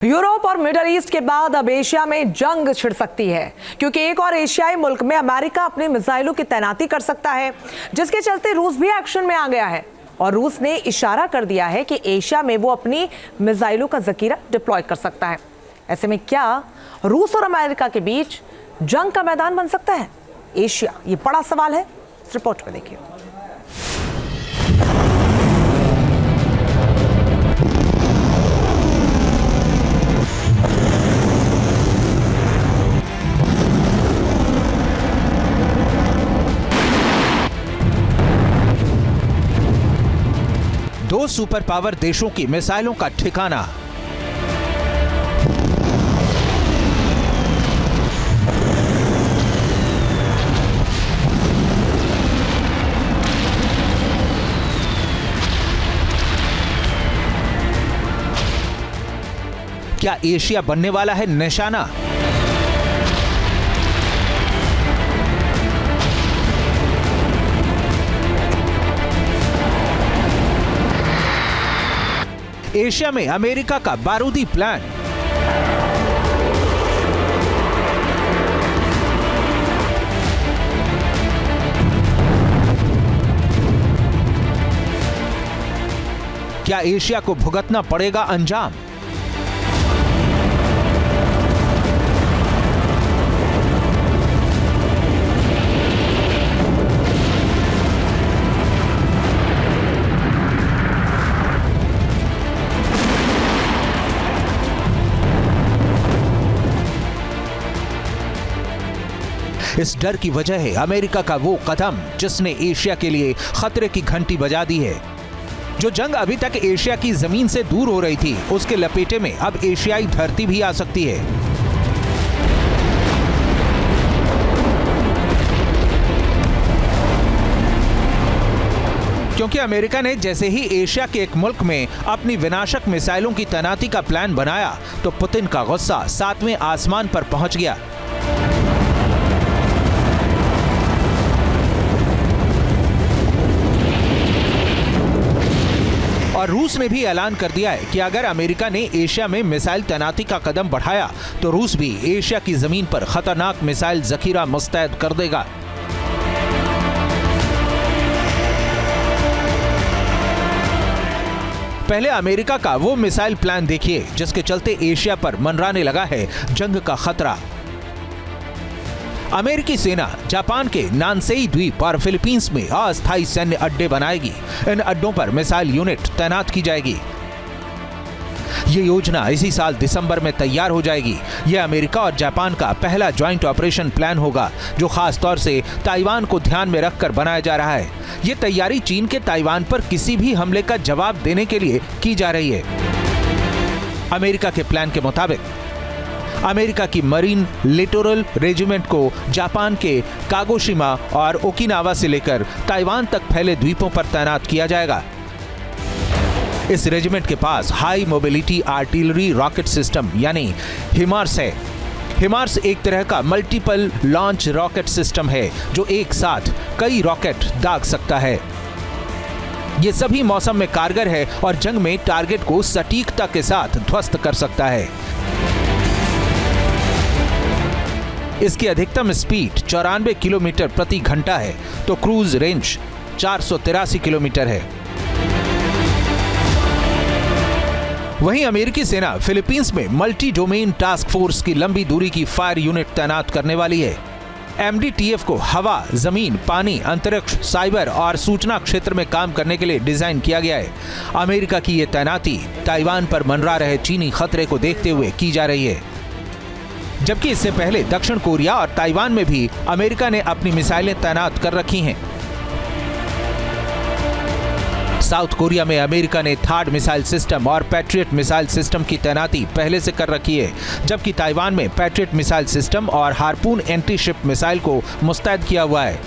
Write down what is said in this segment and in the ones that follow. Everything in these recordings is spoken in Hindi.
यूरोप और मिडल ईस्ट के बाद अब एशिया में जंग छिड़ सकती है, क्योंकि एक और एशियाई मुल्क में अमेरिका अपने मिसाइलों की तैनाती कर सकता है, जिसके चलते रूस भी एक्शन में आ गया है। और रूस ने इशारा कर दिया है कि एशिया में वो अपनी मिसाइलों का जखीरा डिप्लॉय कर सकता है। ऐसे में क्या रूस और अमेरिका के बीच जंग का मैदान बन सकता है एशिया? ये बड़ा सवाल है। इस रिपोर्ट में देखिए। दो सुपर पावर देशों की मिसाइलों का ठिकाना। क्या एशिया बनने वाला है निशाना? एशिया में अमेरिका का बारूदी प्लान। क्या एशिया को भुगतना पड़ेगा अंजाम? इस डर की वजह है अमेरिका का वो कदम जिसने एशिया के लिए खतरे की घंटी बजा दी है। जो जंग अभी तक एशिया की जमीन से दूर हो रही थी, उसके लपेटे में अब एशियाई धरती भी आ सकती है। क्योंकि अमेरिका ने जैसे ही एशिया के एक मुल्क में अपनी विनाशक मिसाइलों की तैनाती का प्लान बनाया, तो पुतिन का गुस्सा 7वें आसमान पर पहुंच गया। और रूस ने भी ऐलान कर दिया है कि अगर अमेरिका ने एशिया में मिसाइल तैनाती का कदम बढ़ाया, तो रूस भी एशिया की जमीन पर खतरनाक मिसाइल जखीरा मुस्तैद कर देगा। पहले अमेरिका का वो मिसाइल प्लान देखिए जिसके चलते एशिया पर मंडराने लगा है जंग का खतरा। अमेरिकी सेना जापान के नानसेई द्वीप और फिलीपींस में अस्थायी सैन्य अड्डे बनाएगी। इन अड्डों पर मिसाइल यूनिट तैनात की जाएगी। ये योजना इसी साल दिसंबर में तैयार हो जाएगी। यह अमेरिका और जापान का पहला ज्वाइंट ऑपरेशन प्लान होगा, जो खास तौर से ताइवान को ध्यान में रखकर बनाया जा रहा है। ये तैयारी चीन के ताइवान पर किसी भी हमले का जवाब देने के लिए की जा रही है। अमेरिका के प्लान के मुताबिक अमेरिका की मरीन लिटोरल रेजिमेंट को जापान के कागोशिमा और ओकिनावा से लेकर ताइवान तक फैले द्वीपों पर तैनात किया जाएगा। इस रेजिमेंट के पास high mobility artillery rocket system यानी हिमार्स है। हिमार्स एक तरह का मल्टीपल लॉन्च रॉकेट सिस्टम है जो एक साथ कई रॉकेट दाग सकता है। ये सभी मौसम में कारगर है और जंग में टारगेट को सटीकता के साथ ध्वस्त कर सकता है। इसकी अधिकतम स्पीड 94 किलोमीटर प्रति घंटा है, तो क्रूज रेंज 483 किलोमीटर है। वहीं अमेरिकी सेना फिलीपींस में मल्टी डोमेन टास्क फोर्स की लंबी दूरी की फायर यूनिट तैनात करने वाली है। MDTF को हवा, जमीन, पानी, अंतरिक्ष, साइबर और सूचना क्षेत्र में काम करने के लिए डिजाइन किया गया है। अमेरिका की यह तैनाती ताइवान पर मंडरा रहे चीनी खतरे को देखते हुए की जा रही है, जबकि इससे पहले दक्षिण कोरिया और ताइवान में भी अमेरिका ने अपनी मिसाइलें तैनात कर रखी हैं। साउथ कोरिया में अमेरिका ने थार्ड मिसाइल सिस्टम और पैट्रियट मिसाइल सिस्टम की तैनाती पहले से कर रखी है, जबकि ताइवान में पैट्रियट मिसाइल सिस्टम और हार्पून एंटी शिप मिसाइल को मुस्तैद किया हुआ है।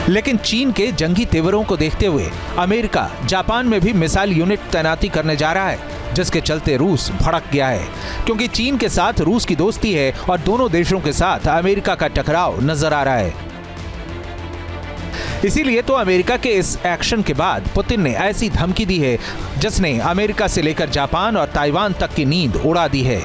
लेकिन चीन के जंगी तेवरों को देखते हुए अमेरिका जापान में भी मिसाइल यूनिट तैनाती करने जा रहा है, जिसके चलते रूस भड़क गया है। क्योंकि चीन के साथ रूस की दोस्ती है और दोनों देशों के साथ अमेरिका का टकराव नजर आ रहा है। इसीलिए तो अमेरिका के इस एक्शन के बाद पुतिन ने ऐसी धमकी दी है जिसने अमेरिका से लेकर जापान और ताइवान तक की नींद उड़ा दी है।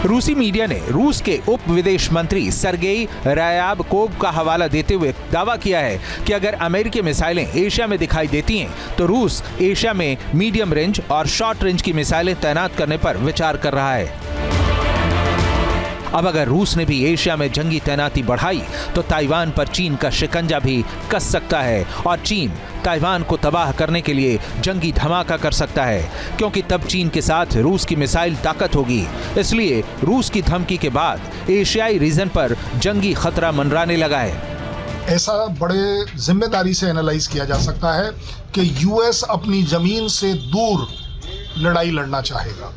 रूसी मीडिया ने रूस के उप विदेश मंत्री सर्गेई रायाबकोव का हवाला देते हुए दावा किया है कि अगर अमेरिकी मिसाइलें एशिया में दिखाई देती हैं तो रूस एशिया में मीडियम रेंज और शॉर्ट रेंज की मिसाइलें तैनात करने पर विचार कर रहा है। अब अगर रूस ने भी एशिया में जंगी तैनाती बढ़ाई तो ताइवान पर चीन का शिकंजा भी कस सकता है और चीन ताइवान को तबाह करने के लिए जंगी धमाका कर सकता है, क्योंकि तब चीन के साथ रूस की मिसाइल ताकत होगी। इसलिए रूस की धमकी के बाद एशियाई रीजन पर जंगी खतरा मंडराने लगा है। ऐसा बड़े जिम्मेदारी से एनालाइज किया जा सकता है कि यूएस अपनी जमीन से दूर लड़ाई लड़ना चाहेगा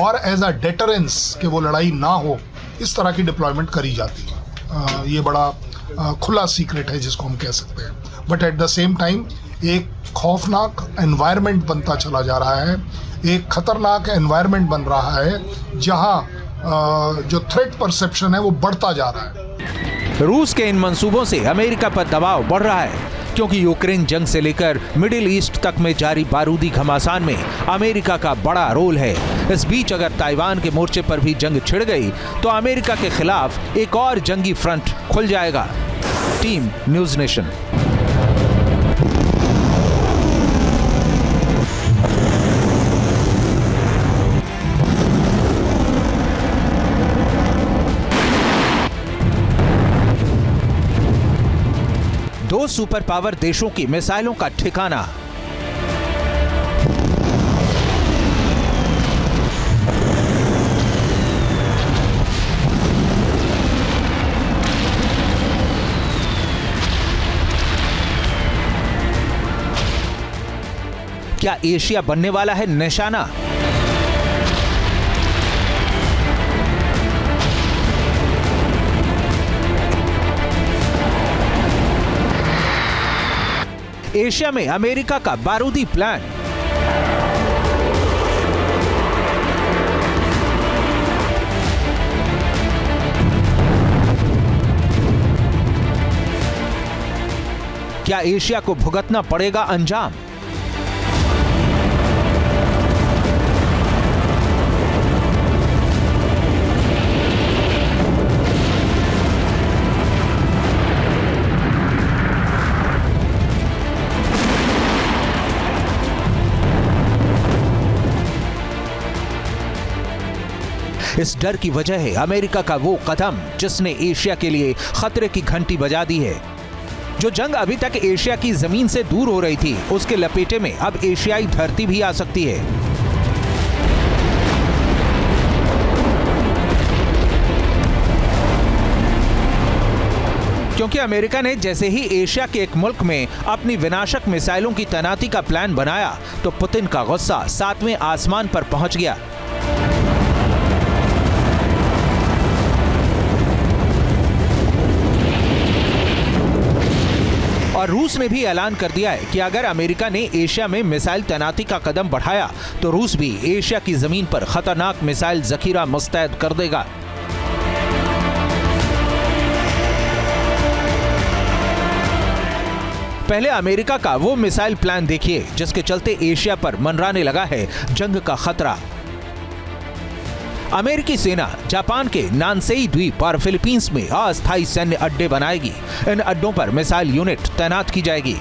और एज अ डेटरेंस कि वो लड़ाई ना हो, इस तरह की डिप्लॉयमेंट करी जाती है। ये बड़ा खुला सीक्रेट है जिसको हम कह सकते हैं। But at the same time एक खौफनाक एनवायरनमेंट बनता चला जा रहा है, एक खतरनाक एनवायरनमेंट बन रहा है जहां जो थ्रेट परसेप्शन है वो बढ़ता जा रहा है। रूस के इन मंसूबों से अमेरिका पर दबाव बढ़ रहा है, क्योंकि यूक्रेन जंग से लेकर मिडिल ईस्ट तक में जारी बारूदी घमासान में अमेरिका का बड़ा रोल है। इस बीच अगर ताइवान के मोर्चे पर भी जंग छिड़ गई तो अमेरिका के खिलाफ एक और जंगी फ्रंट खुल जाएगा। Team news nation. दो सुपर पावर देशों की मिसाइलों का ठिकाना। क्या एशिया बनने वाला है निशाना? एशिया में अमेरिका का बारूदी प्लान। क्या एशिया को भुगतना पड़ेगा अंजाम? इस डर की वजह है अमेरिका का वो कदम जिसने एशिया के लिए खतरे की घंटी बजा दी है। जो जंग अभी तक एशिया की जमीन से दूर हो रही थी, उसके लपेटे में अब एशियाई धरती भी आ सकती है। क्योंकि अमेरिका ने जैसे ही एशिया के एक मुल्क में अपनी विनाशक मिसाइलों की तैनाती का प्लान बनाया तो पुतिन का गुस्सा 7वें आसमान पर पहुंच गया। और रूस ने भी ऐलान कर दिया है कि अगर अमेरिका ने एशिया में मिसाइल तैनाती का कदम बढ़ाया तो रूस भी एशिया की जमीन पर खतरनाक मिसाइल जखीरा मुस्तैद कर देगा। पहले अमेरिका का वो मिसाइल प्लान देखिए जिसके चलते एशिया पर मंडराने लगा है जंग का खतरा। अमेरिकी सेना जापान के नानसेई द्वीप और फिलीपींस में अस्थायी सैन्य अड्डे बनाएगी। इन अड्डों पर मिसाइल यूनिट तैनात की जाएगी।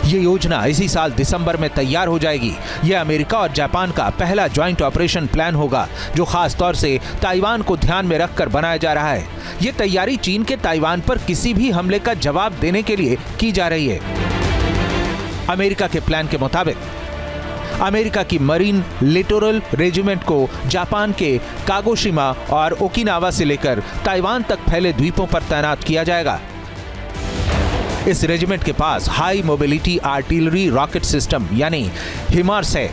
ये योजना इसी साल दिसंबर में तैयार हो जाएगी। यह अमेरिका और जापान का पहला ज्वाइंट ऑपरेशन प्लान होगा जो खास तौर से ताइवान को ध्यान में रखकर बनाया जा रहा है। ये तैयारी चीन के ताइवान पर किसी भी हमले का जवाब देने के लिए की जा रही है। अमेरिका के प्लान के मुताबिक अमेरिका की मरीन लिटोरल रेजिमेंट को जापान के कागोशिमा और ओकिनावा से लेकर ताइवान तक फैले द्वीपों पर तैनात किया जाएगा। इस रेजिमेंट के पास high mobility artillery rocket system यानी हिमार्स है।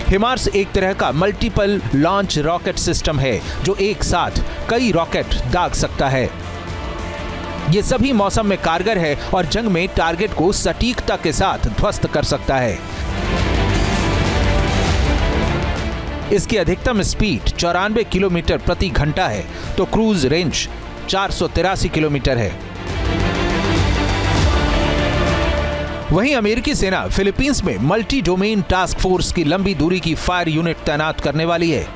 हिमार्स एक तरह का मल्टीपल लॉन्च रॉकेट सिस्टम है जो एक साथ कई रॉकेट दाग सकता है। ये सभी मौसम में कारगर है और जंग में टारगेट को सटीकता के साथ ध्वस्त कर सकता है। इसकी अधिकतम स्पीड 94 किलोमीटर प्रति घंटा है तो क्रूज रेंज 483 किलोमीटर है। वहीं अमेरिकी सेना फिलीपींस में मल्टी डोमेन टास्क फोर्स की लंबी दूरी की फायर यूनिट तैनात करने वाली है।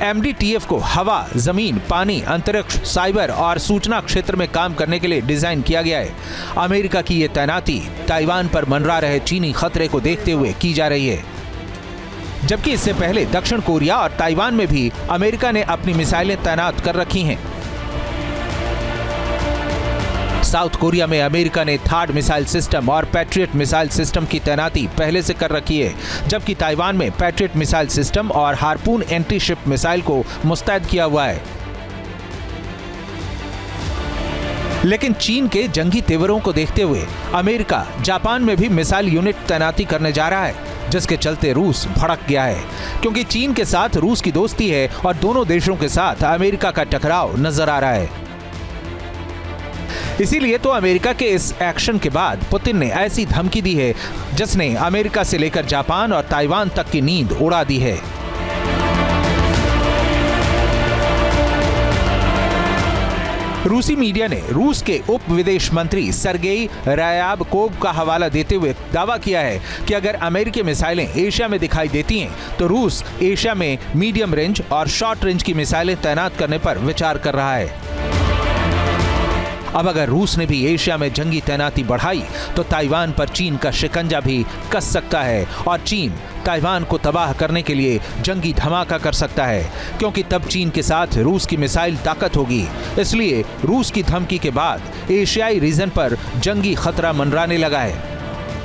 MDTF को हवा, जमीन, पानी, अंतरिक्ष, साइबर और सूचना क्षेत्र में काम करने के लिए डिजाइन किया गया है। अमेरिका की ये तैनाती ताइवान पर मंडरा रहे चीनी खतरे को देखते हुए की जा रही है, जबकि इससे पहले दक्षिण कोरिया और ताइवान में भी अमेरिका ने अपनी मिसाइलें तैनात कर रखी हैं। साउथ कोरिया में अमेरिका ने थार्ड मिसाइल सिस्टम और पैट्रियट मिसाइल सिस्टम की तैनाती पहले से कर रखी है, जबकि ताइवान में पैट्रियट मिसाइल सिस्टम और हार्पून एंटी शिप मिसाइल को मुस्तैद किया हुआ है। लेकिन चीन के जंगी तेवरों को देखते हुए अमेरिका जापान में भी मिसाइल यूनिट तैनाती करने जा रहा है, जिसके चलते रूस भड़क गया है, क्योंकि चीन के साथ रूस की दोस्ती है और दोनों देशों के साथ अमेरिका का टकराव नजर आ रहा है। इसीलिए तो अमेरिका के इस एक्शन के बाद पुतिन ने ऐसी धमकी दी है जिसने अमेरिका से लेकर जापान और ताइवान तक की नींद उड़ा दी है। रूसी मीडिया ने रूस के उप विदेश मंत्री सर्गेई रायाबकोव का हवाला देते हुए दावा किया है कि अगर अमेरिकी मिसाइलें एशिया में दिखाई देती हैं तो रूस एशिया में मीडियम रेंज और शॉर्ट रेंज की मिसाइलें तैनात करने पर विचार कर रहा है। अब अगर रूस ने भी एशिया में जंगी तैनाती बढ़ाई तो ताइवान पर चीन का शिकंजा भी कस सकता है और चीन ताइवान को तबाह करने के लिए जंगी धमाका कर सकता है, क्योंकि तब चीन के साथ रूस की मिसाइल ताकत होगी। इसलिए रूस की धमकी के बाद एशियाई रीजन पर जंगी खतरा मंडराने लगा है।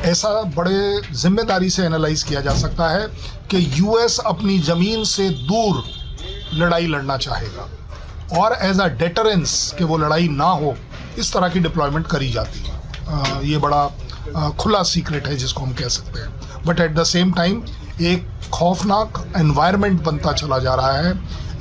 ऐसा बड़े जिम्मेदारी से एनालाइज किया जा सकता है कि यूएस अपनी जमीन से दूर लड़ाई लड़ना चाहेगा और एज अ डेटरेंस कि वो लड़ाई ना हो, इस तरह की डिप्लॉयमेंट करी जाती है। ये बड़ा खुला सीक्रेट है जिसको हम कह सकते हैं, but at the same time एक खौफनाक एनवायरनमेंट बनता चला जा रहा है,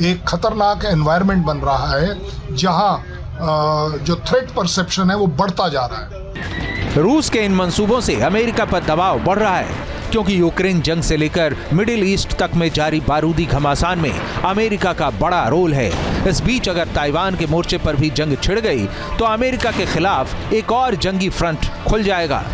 एक खतरनाक एनवायरनमेंट बन रहा है जहां जो थ्रेट परसेप्शन है वो बढ़ता जा रहा है। रूस के इन मंसूबों से अमेरिका पर दबाव बढ़ रहा है, क्योंकि यूक्रेन जंग से लेकर मिडिल ईस्ट तक में जारी बारूदी घमासान में अमेरिका का बड़ा रोल है। इस बीच अगर ताइवान के मोर्चे पर भी जंग छिड़ गई तो अमेरिका के खिलाफ एक और जंगी फ्रंट खुल जाएगा।